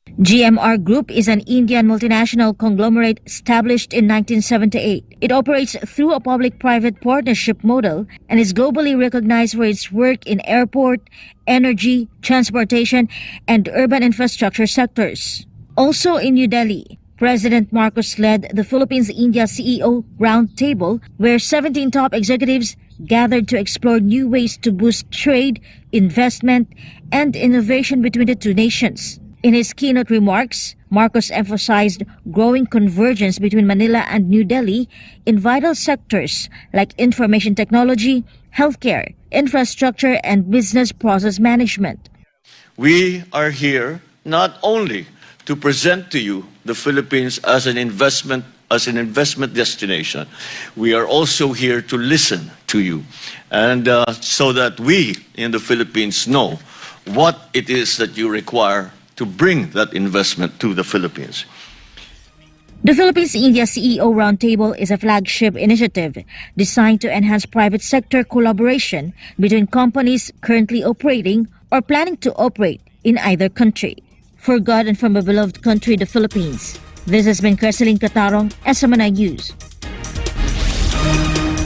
GMR Group is an Indian multinational conglomerate established in 1978. It operates through a public-private partnership model and is globally recognized for its work in airport, energy, transportation, and urban infrastructure sectors. Also in New Delhi, President Marcos led the Philippines-India CEO Roundtable, where 17 top executives gathered to explore new ways to boost trade, investment, and innovation between the two nations. In his keynote remarks, Marcos emphasized growing convergence between Manila and New Delhi in vital sectors like information technology, healthcare, infrastructure, and business process management. We are here not only to present to you the Philippines as an investment destination. We are also here to listen to you, and so that we in the Philippines know what it is that you require to bring that investment to the Philippines. The Philippines-India CEO Roundtable is a flagship initiative designed to enhance private sector collaboration between companies currently operating or planning to operate in either country. For God and from a beloved country, the Philippines, this has been Cresceline Catarong, SMNI News.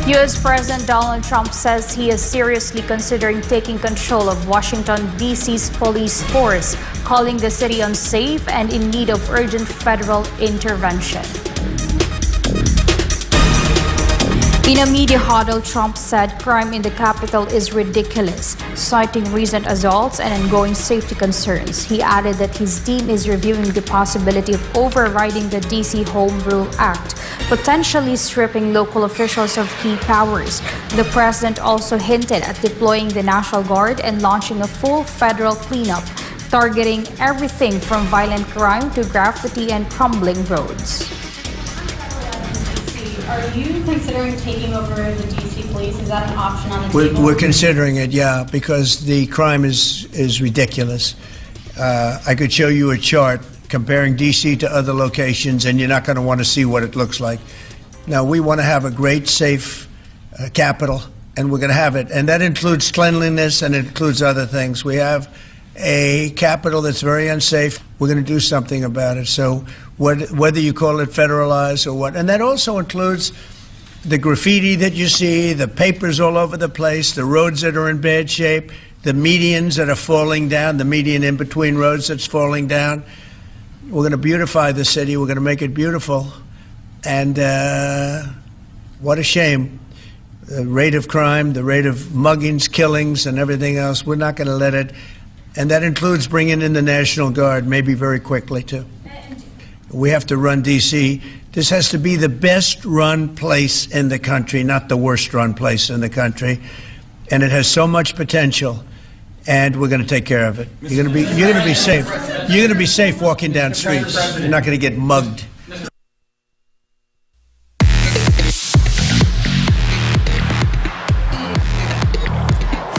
U.S. President Donald Trump says he is seriously considering taking control of Washington, D.C.'s police force, calling the city unsafe and in need of urgent federal intervention. In a media huddle, Trump said crime in the capital is ridiculous, citing recent assaults and ongoing safety concerns. He added that his team is reviewing the possibility of overriding the D.C. Home Rule Act, potentially stripping local officials of key powers. The president also hinted at deploying the National Guard and launching a full federal cleanup, targeting everything from violent crime to graffiti and crumbling roads. Are you considering taking over the DC police? Is that an option on the table? We're considering it, yeah, because the crime is ridiculous. I could show you a chart comparing DC to other locations, and you're not going to want to see what it looks like. Now, we want to have a great, safe capital, and we're going to have it. And that includes cleanliness, and it includes other things. We have a capital that's very unsafe. We're going to do something about it. So whether you call it federalized or what, and that also includes the graffiti that you see, the papers all over the place, the roads that are in bad shape, the medians that are falling down, the median in between roads that's falling down. We're going to beautify the city. We're going to make it beautiful. And what a shame. The rate of crime, the rate of muggings, killings, and everything else, we're not going to let it. And that includes bringing in the National Guard, maybe very quickly, too. We have to run D.C. This has to be the best run place in the country, not the worst run place in the country. And it has so much potential, and we're going to take care of it. You're going to be safe. You're going to be safe walking down streets. You're not going to get mugged.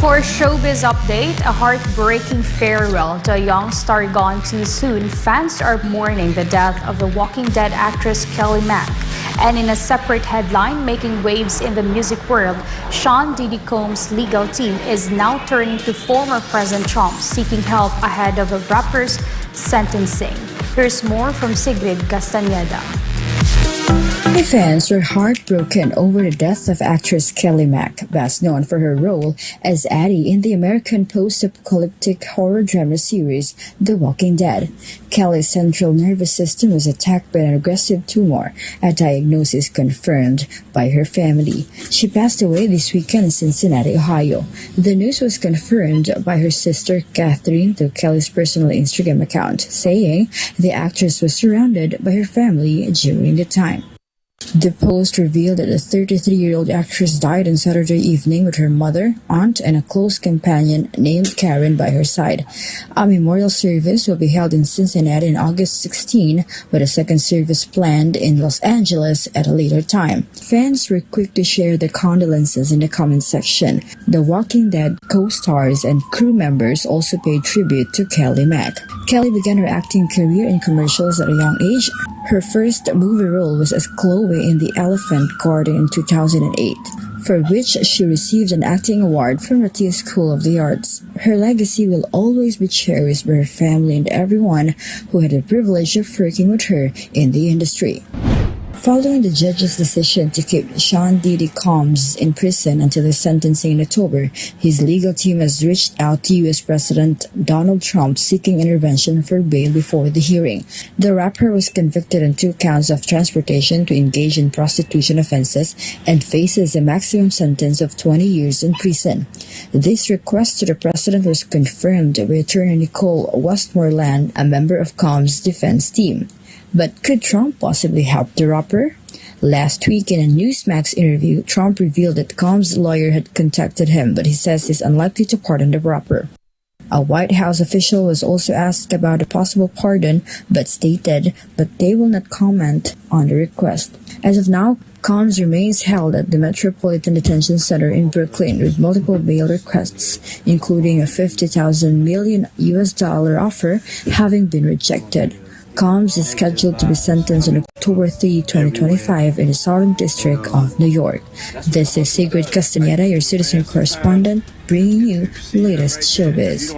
For showbiz update, a heartbreaking farewell to a young star gone too soon. Fans are mourning the death of the Walking Dead actress Kelly Mack. And in a separate headline, making waves in the music world, Sean Diddy Combs' legal team is now turning to former President Trump, seeking help ahead of the rapper's sentencing. Here's more from Sigrid Castañeda. Fans were heartbroken over the death of actress Kelly Mack, best known for her role as Addie in the American post-apocalyptic horror drama series The Walking Dead. Kelly's central nervous system was attacked by an aggressive tumor, a diagnosis confirmed by her family. She passed away this weekend in Cincinnati, Ohio. The news was confirmed by her sister Catherine through Kelly's personal Instagram account, saying the actress was surrounded by her family during the time. The post revealed that the 33-year-old actress died on Saturday evening with her mother, aunt, and a close companion named Karen by her side. A memorial service will be held in Cincinnati on August 16, with a second service planned in Los Angeles at a later time. Fans were quick to share their condolences in the comment section. The Walking Dead co-stars and crew members also paid tribute to Kelly Mack. Kelly began her acting career in commercials at a young age. Her first movie role was as Chloe in The Elephant Garden in 2008, for which she received an acting award from Ratia School of the Arts. Her legacy will always be cherished by her family and everyone who had the privilege of working with her in the industry. Following the judge's decision to keep Sean Diddy Combs in prison until his sentencing in October, his legal team has reached out to U.S. President Donald Trump seeking intervention for bail before the hearing. The rapper was convicted on 2 counts of transportation to engage in prostitution offenses and faces a maximum sentence of 20 years in prison. This request to the president was confirmed by attorney Nicole Westmoreland, a member of Combs' defense team. But could Trump possibly help the rapper? Last week in a Newsmax interview, Trump revealed that Combs' lawyer had contacted him, but he says he's unlikely to pardon the rapper. A White House official was also asked about a possible pardon, but stated that they will not comment on the request. As of now, Combs remains held at the Metropolitan Detention Center in Brooklyn with multiple bail requests, including a $50,000 million offer having been rejected. Combs is scheduled to be sentenced on October 3, 2025 in the Southern District of New York. This is Sigrid Castaneda, your citizen correspondent, bringing you the latest showbiz.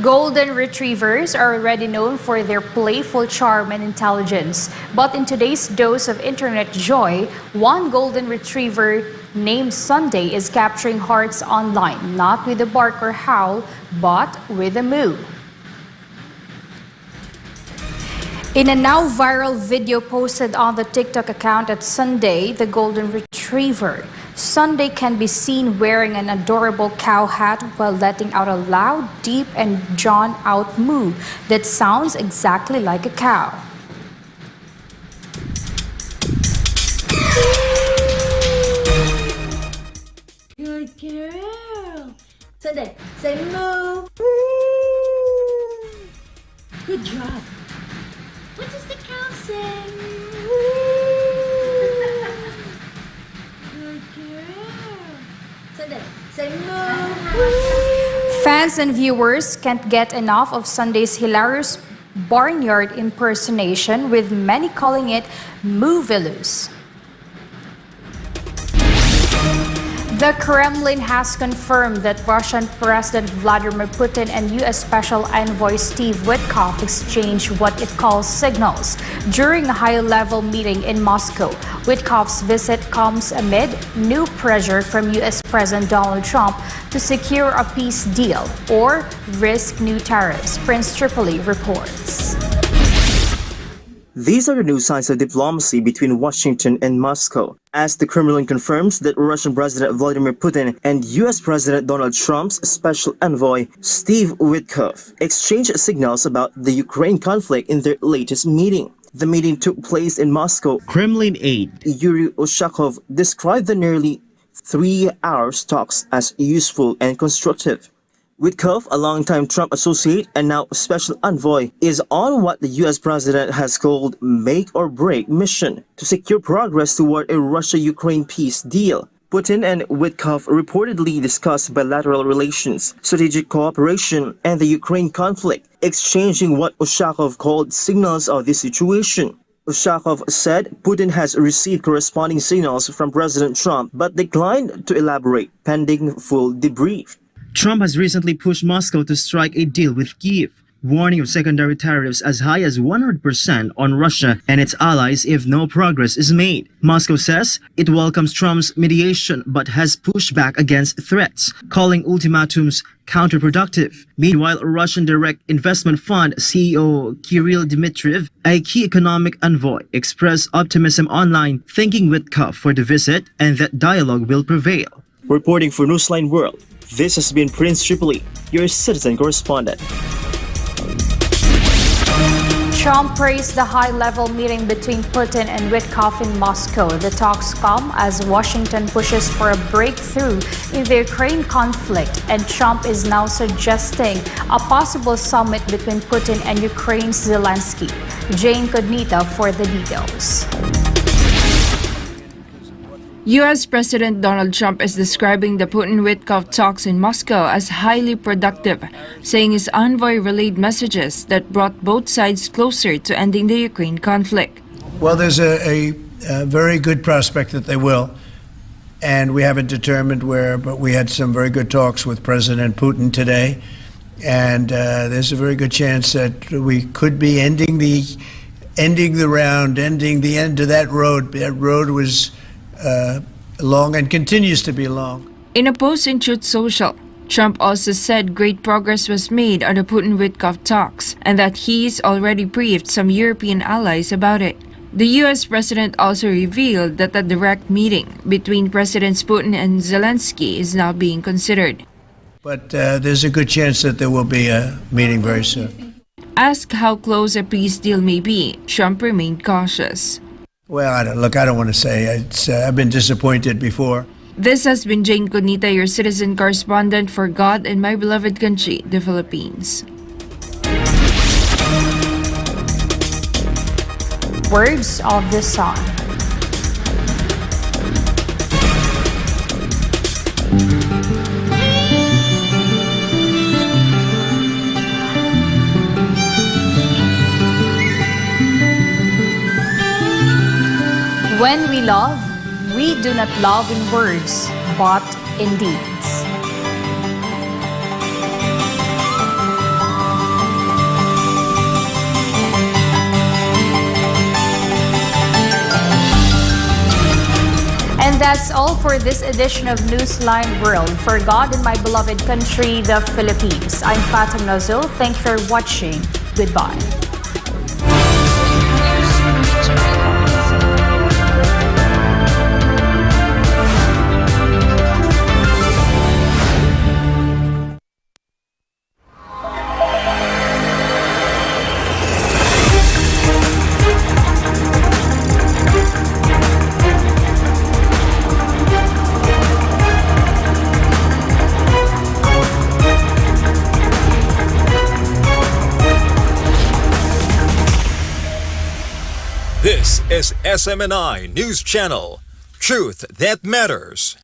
Golden retrievers are already known for their playful charm and intelligence. But in today's dose of internet joy, one golden retriever named Sunday is capturing hearts online, not with a bark or howl, but with a moo. In a now viral video posted on the TikTok account at Sunday, the golden retriever, Sunday can be seen wearing an adorable cow hat while letting out a loud, deep, and drawn-out moo that sounds exactly like a cow. Good girl. Sunday, say moo. Good job. What does the cow say? Good girl. Sunday, say moo. Fans and viewers can't get enough of Sunday's hilarious barnyard impersonation, with many calling it Moovilous. The Kremlin has confirmed that Russian President Vladimir Putin and U.S. Special Envoy Steve Witkoff exchanged what it calls signals during a high-level meeting in Moscow. Witkoff's visit comes amid new pressure from U.S. President Donald Trump to secure a peace deal or risk new tariffs, Prince Tripoli reports. These are the new signs of diplomacy between Washington and Moscow, as the Kremlin confirms that Russian President Vladimir Putin and U.S. President Donald Trump's special envoy, Steve Witkoff, exchanged signals about the Ukraine conflict in their latest meeting. The meeting took place in Moscow. Kremlin aide Yuri Ushakov described the nearly 3-hour talks as useful and constructive. Witkoff, a longtime Trump associate and now special envoy, is on what the U.S. president has called make-or-break mission to secure progress toward a Russia-Ukraine peace deal. Putin and Witkoff reportedly discussed bilateral relations, strategic cooperation, and the Ukraine conflict, exchanging what Ushakov called signals of the situation. Ushakov said Putin has received corresponding signals from President Trump but declined to elaborate, pending full debrief. Trump has recently pushed Moscow to strike a deal with Kyiv, warning of secondary tariffs as high as 100% on Russia and its allies if no progress is made. Moscow says it welcomes Trump's mediation but has pushed back against threats, calling ultimatums counterproductive. Meanwhile, Russian Direct Investment Fund CEO Kirill Dmitriev, a key economic envoy, expressed optimism online, thanking Witkoff for the visit and that dialogue will prevail. Reporting for Newsline World, this has been Prince Tripoli, your citizen correspondent. Trump praised the high-level meeting between Putin and Witkoff in Moscow. The talks come as Washington pushes for a breakthrough in the Ukraine conflict, and Trump is now suggesting a possible summit between Putin and Ukraine's Zelensky. Jane Cognita for the details. U.S. President Donald Trump is describing the Putin-Witkoff talks in Moscow as highly productive, saying his envoy relayed messages that brought both sides closer to ending the Ukraine conflict. Well, there's a very good prospect that they will. and we haven't determined where, but we had some very good talks with President Putin today, and there's a very good chance that we could be ending the end of that road. That road was long and continues to be long. In a post in Truth Social, Trump also said great progress was made on the Putin-Witkoff talks and that he's already briefed some European allies about it. The U.S. president also revealed that a direct meeting between Presidents Putin and Zelensky is now being considered. But there's a good chance that there will be a meeting very soon. Asked how close a peace deal may be, Trump remained cautious. Well, I don't want to say. I've been disappointed before. This has been Jane Conita, your citizen correspondent for God and my beloved country, the Philippines. Words of the song. When we love, we do not love in words, but in deeds. And that's all for this edition of Newsline World. For God and my beloved country, the Philippines. I'm Fatima Nawzil. Thank you for watching. Goodbye. This is SMNI News Channel. Truth that matters.